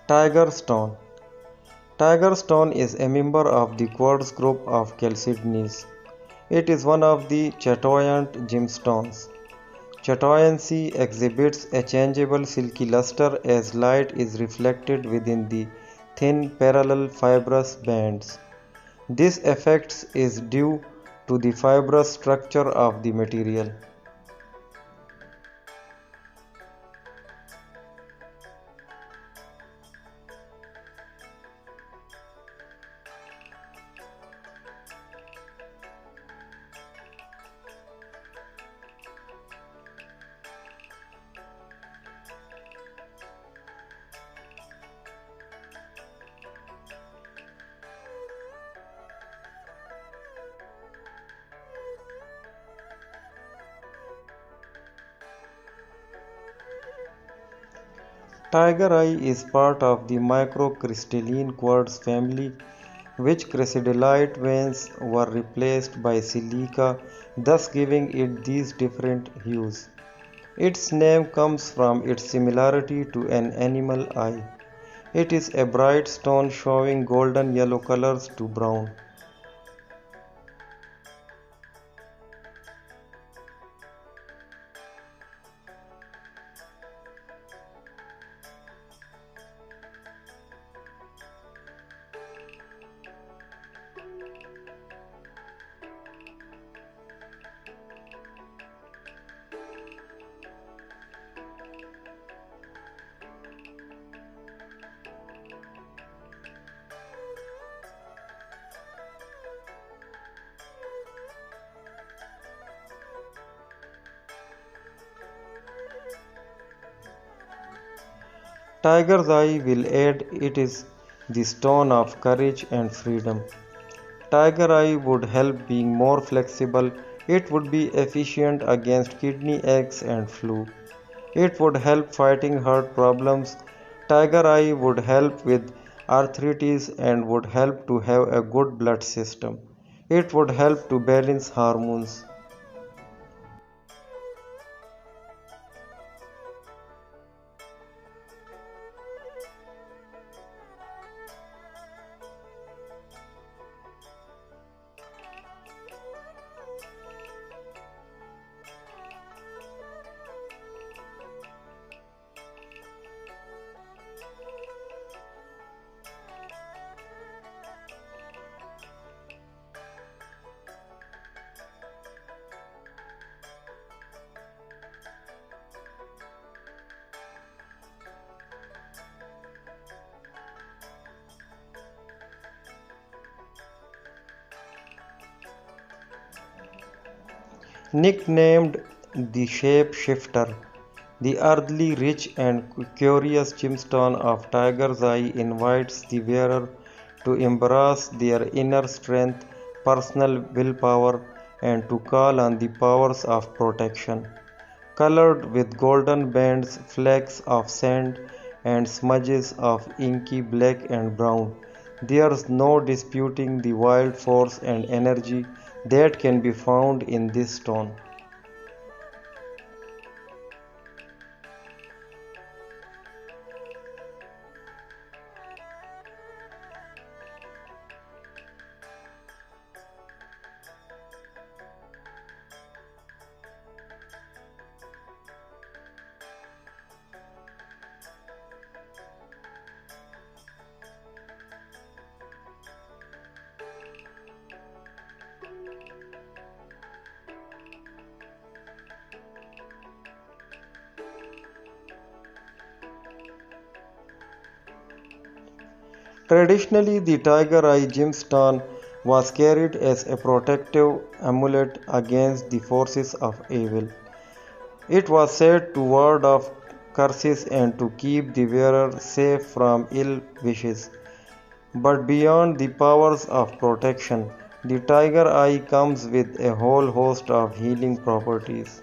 Tiger Stone. Tiger Stone is a member of the Quartz group of chalcedonies. It is one of the chatoyant gemstones. Chatoyancy exhibits a changeable silky luster as light is reflected within the thin parallel fibrous bands. This effect is due to the fibrous structure of the material. Tiger eye is part of the microcrystalline quartz family, which chrystalite veins were replaced by silica, thus giving it these different hues. Its name comes from its similarity to an animal eye. It is a bright stone showing golden yellow colors to brown. Tiger's eye will add it is the stone of courage and freedom. Tiger eye would help being more flexible. It would be efficient against kidney aches and flu. It would help fighting heart problems. Tiger eye would help with arthritis and would help to have a good blood system. It would help to balance hormones. Nicknamed the Shape-Shifter, the earthly, rich and curious gemstone of Tiger's Eye invites the wearer to embrace their inner strength, personal willpower, and to call on the powers of protection. Colored with golden bands, flecks of sand, and smudges of inky black and brown, there's no disputing the wild force and energy that can be found in this stone. Traditionally, the tiger eye gemstone was carried as a protective amulet against the forces of evil. It was said to ward off curses and to keep the wearer safe from ill wishes. But beyond the powers of protection, the tiger eye comes with a whole host of healing properties.